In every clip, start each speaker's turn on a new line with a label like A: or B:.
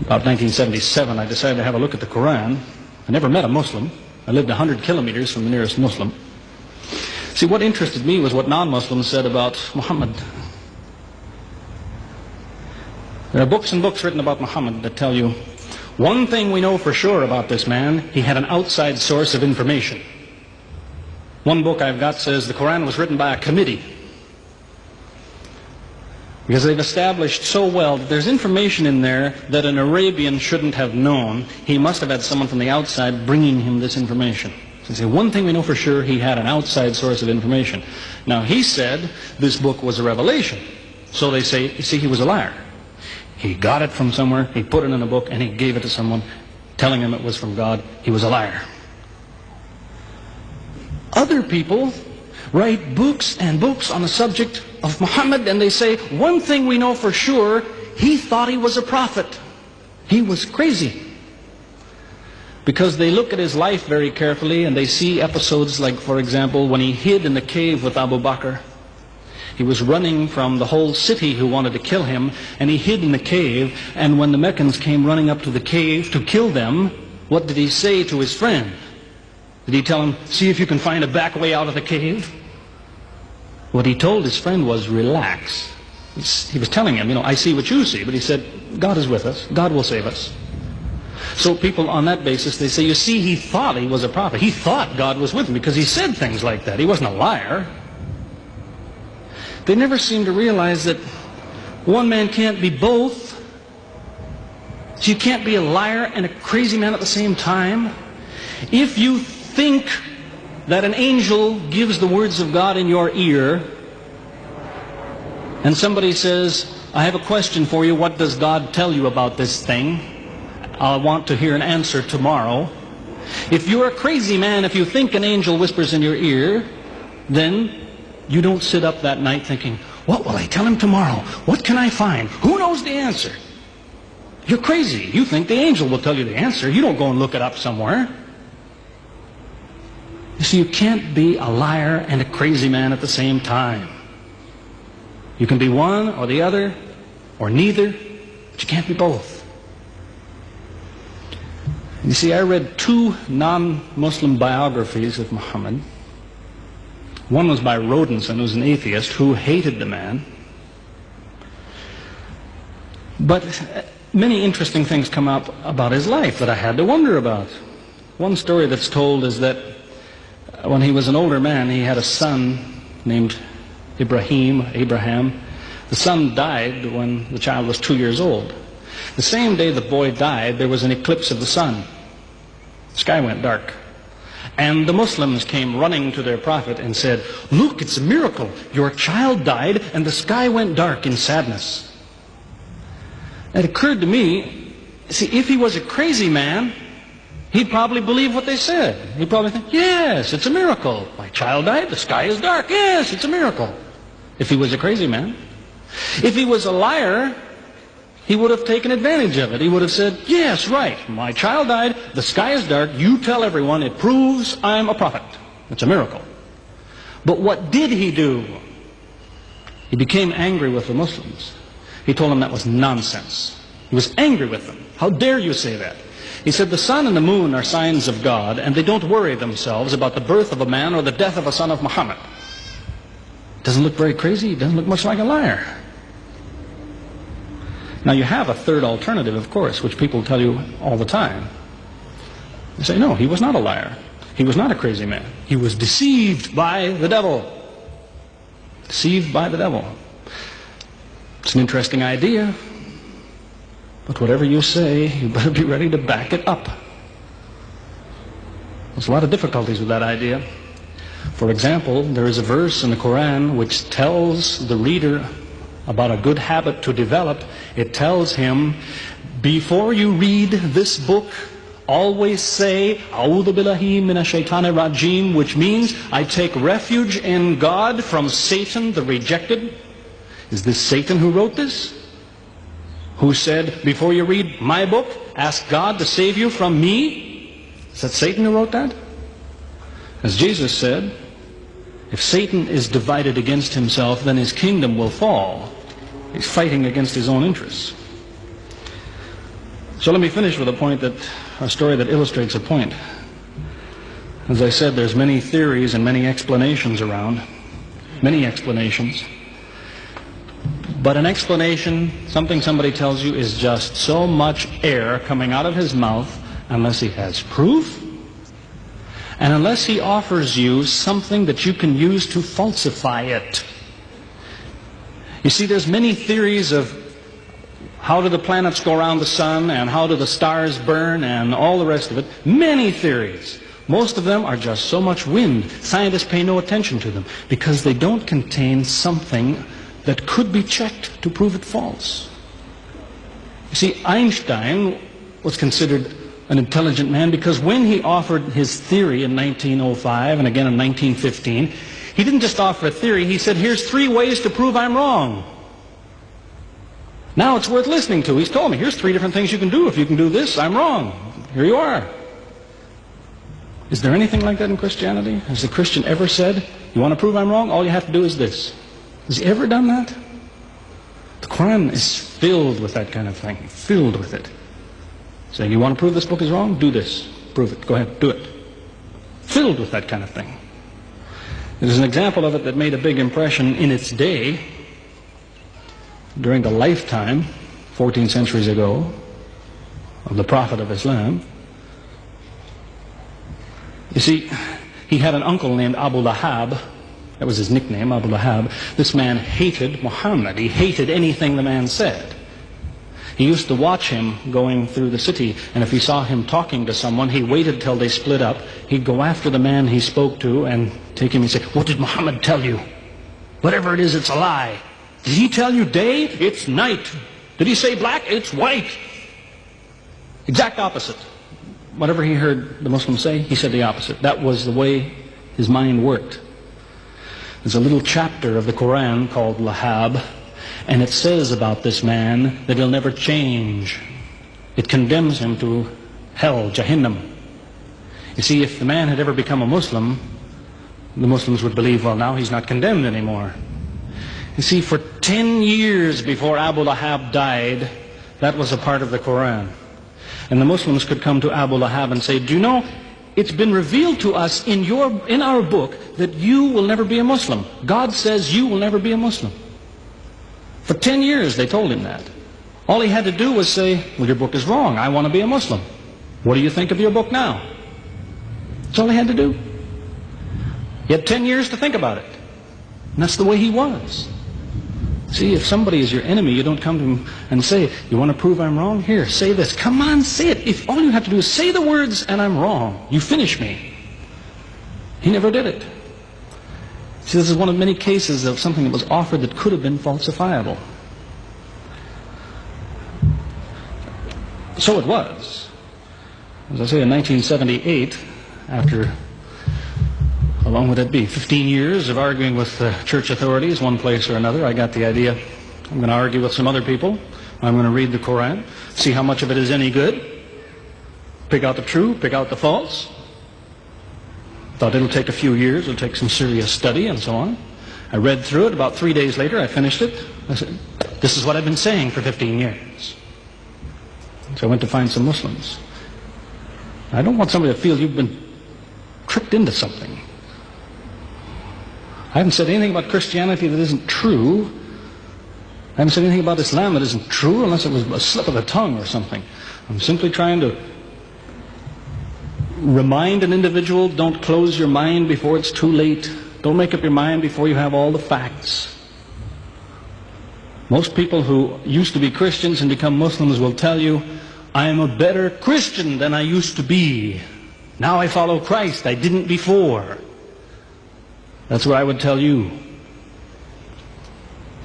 A: About 1977, I decided to have a look at the Quran. I never met a Muslim. I lived 100 kilometers from the nearest Muslim. See, what interested me was what non-Muslims said about Muhammad. There are books and books written about Muhammad that tell you, one thing we know for sure about this man, he had an outside source of information. One book I've got says the Quran was written by a committee, because they've established so well that there's information in there that an Arabian shouldn't have known. He must have had someone from the outside bringing him this information. So they say, one thing we know for sure, he had an outside source of information. Now, he said this book was a revelation. So they say, you see, he was a liar. He got it from somewhere, he put it in a book, and he gave it to someone, telling him it was from God. He was a liar. Other people write books and books on the subject of Muhammad, and they say, one thing we know for sure, he thought he was a prophet. He was crazy. Because they look at his life very carefully, and they see episodes like, for example, when he hid in the cave with Abu Bakr. He was running from the whole city who wanted to kill him, and he hid in the cave, and when the Meccans came running up to the cave to kill them, what did he say to his friend? Did he tell him, see if you can find a back way out of the cave? What he told his friend was, relax. He was telling him, I see what you see, but he said, God is with us, God will save us. So people on that basis, they say, you see, he thought he was a prophet. He thought God was with him because he said things like that. He wasn't a liar. They never seem to realize that one man can't be both. So you can't be a liar and a crazy man at the same time. If you think that an angel gives the words of God in your ear, and somebody says, I have a question for you, what does God tell you about this thing? I want to hear an answer tomorrow. If you're a crazy man, if you think an angel whispers in your ear, then you don't sit up that night thinking, what will I tell him tomorrow? What can I find? Who knows the answer? You're crazy. You think the angel will tell you the answer. You don't go and look it up somewhere. You see, you can't be a liar and a crazy man at the same time. You can be one or the other, or neither, but you can't be both. You see, I read two non-Muslim biographies of Muhammad. One was by Rodenson, who's an atheist, who hated the man. But many interesting things come up about his life that I had to wonder about. One story that's told is that when he was an older man, he had a son named Abraham. The son died when the child was 2 years old. The same day the boy died, there was an eclipse of the sun. The sky went dark. And the Muslims came running to their prophet and said, look, it's a miracle. Your child died and the sky went dark in sadness. It occurred to me, see, if he was a crazy man, he'd probably believe what they said. He'd probably think, yes, it's a miracle. My child died, the sky is dark. Yes, it's a miracle. If he was a crazy man. If he was a liar, he would have taken advantage of it. He would have said, yes, right, my child died, the sky is dark, you tell everyone, it proves I'm a prophet. It's a miracle. But what did he do? He became angry with the Muslims. He told them that was nonsense. He was angry with them. How dare you say that? He said the sun and the moon are signs of God, and they don't worry themselves about the birth of a man or the death of a son of Muhammad. Doesn't look very crazy, doesn't look much like a liar. Now you have a third alternative, of course, which people tell you all the time. They say, no, he was not a liar. He was not a crazy man. He was deceived by the devil. Deceived by the devil. It's an interesting idea, but whatever you say, you better be ready to back it up. There's a lot of difficulties with that idea. For example, there is a verse in the Quran which tells the reader about a good habit to develop. It tells him, before you read this book, always say, A'udhu billahi minash shaitanir rajim, which means, I take refuge in God from Satan the rejected. Is this Satan who wrote this? Who said, before you read my book, ask God to save you from me? Is that Satan who wrote that? As Jesus said, if Satan is divided against himself, then his kingdom will fall. He's fighting against his own interests. So let me finish with a story that illustrates a point. As I said, there's many theories and many explanations around. Many explanations. But an explanation, something somebody tells you, is just so much air coming out of his mouth unless he has proof and unless he offers you something that you can use to falsify it. You see, there's many theories of how do the planets go around the sun and how do the stars burn and all the rest of it. Many theories. Most of them are just so much wind. Scientists pay no attention to them because they don't contain something that could be checked to prove it false. You see, Einstein was considered an intelligent man because when he offered his theory in 1905 and again in 1915, he didn't just offer a theory, he said, here's 3 ways to prove I'm wrong. Now it's worth listening to. He's told me, here's 3 different things you can do. If you can do this, I'm wrong. Here you are. Is there anything like that in Christianity? Has the Christian ever said, you want to prove I'm wrong? All you have to do is this. Has he ever done that? The Quran is filled with that kind of thing. Filled with it. Saying, you want to prove this book is wrong? Do this. Prove it. Go ahead. Do it. Filled with that kind of thing. There's an example of it that made a big impression in its day, during the lifetime, 14 centuries ago, of the Prophet of Islam. You see, he had an uncle named Abu Lahab. That was his nickname, Abu Lahab. This man hated Muhammad. He hated anything the man said. He used to watch him going through the city, and if he saw him talking to someone, he waited till they split up. He'd go after the man he spoke to and take him and say, what did Muhammad tell you? Whatever it is, it's a lie. Did he tell you day? It's night. Did he say black? It's white. Exact opposite. Whatever he heard the Muslims say, he said the opposite. That was the way his mind worked. There's a little chapter of the Quran called Lahab, and it says about this man that he'll never change. It condemns him to hell, Jahannam. You see, if the man had ever become a Muslim, the Muslims would believe, well, now he's not condemned anymore. You see, for 10 years before Abu Lahab died, that was a part of the Quran. And the Muslims could come to Abu Lahab and say, do you know, it's been revealed to us in our book that you will never be a Muslim. God says you will never be a Muslim. For 10 years they told him that. All he had to do was say, well, your book is wrong. I want to be a Muslim. What do you think of your book now? That's all he had to do. He had 10 years to think about it. And that's the way he was. See, if somebody is your enemy, you don't come to him and say, you want to prove I'm wrong? Here, say this. Come on, say it. If all you have to do is say the words and I'm wrong, you finish me. He never did it. See, this is one of many cases of something that was offered that could have been falsifiable. So it was. As I say, in 1978, after, how long would that be? 15 years of arguing with church authorities, one place or another, I got the idea. I'm going to argue with some other people. I'm going to read the Quran, see how much of it is any good, pick out the true, pick out the false. Thought it'll take a few years, it'll take some serious study and so on. I read through it. About 3 days later, I finished it. I said, this is what I've been saying for 15 years. So I went to find some Muslims. I don't want somebody to feel you've been tricked into something. I haven't said anything about Christianity that isn't true. I haven't said anything about Islam that isn't true unless it was a slip of the tongue or something. I'm simply trying to remind an individual, don't close your mind before it's too late. Don't make up your mind before you have all the facts. Most people who used to be Christians and become Muslims will tell you, I am a better Christian than I used to be. Now I follow Christ. I didn't before. That's what I would tell you.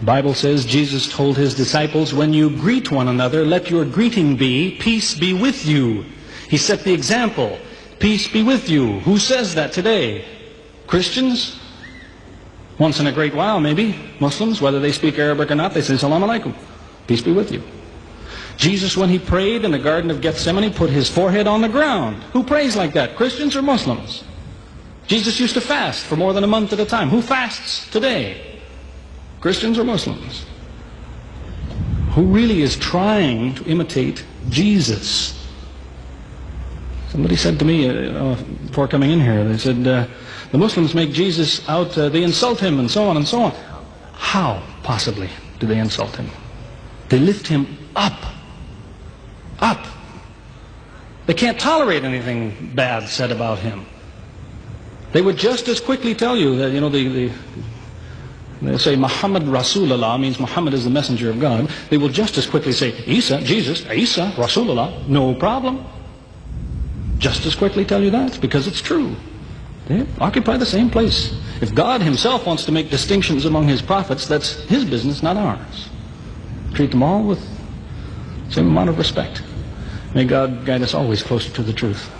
A: The Bible says Jesus told his disciples, when you greet one another, let your greeting be, peace be with you. He set the example. Peace be with you. Who says that today? Christians? Once in a great while, maybe. Muslims, whether they speak Arabic or not, they say, Salaam alaikum. Peace be with you. Jesus, when he prayed in the Garden of Gethsemane, put his forehead on the ground. Who prays like that? Christians or Muslims? Jesus used to fast for more than a month at a time. Who fasts today? Christians or Muslims? who really is trying to imitate Jesus. Somebody said to me before coming in here, they said, the Muslims make Jesus out, they insult him and so on and so on. How, possibly, do they insult him? They lift him up. Up. They can't tolerate anything bad said about him. They would just as quickly tell you that, they say Muhammad Rasulullah means Muhammad is the messenger of God. They will just as quickly say Isa, Jesus, Isa, Rasulullah, no problem. Just as quickly tell you that, because it's true. They occupy the same place. If God himself wants to make distinctions among his prophets, that's his business, not ours. Treat them all with the same amount of respect. May God guide us always closer to the truth.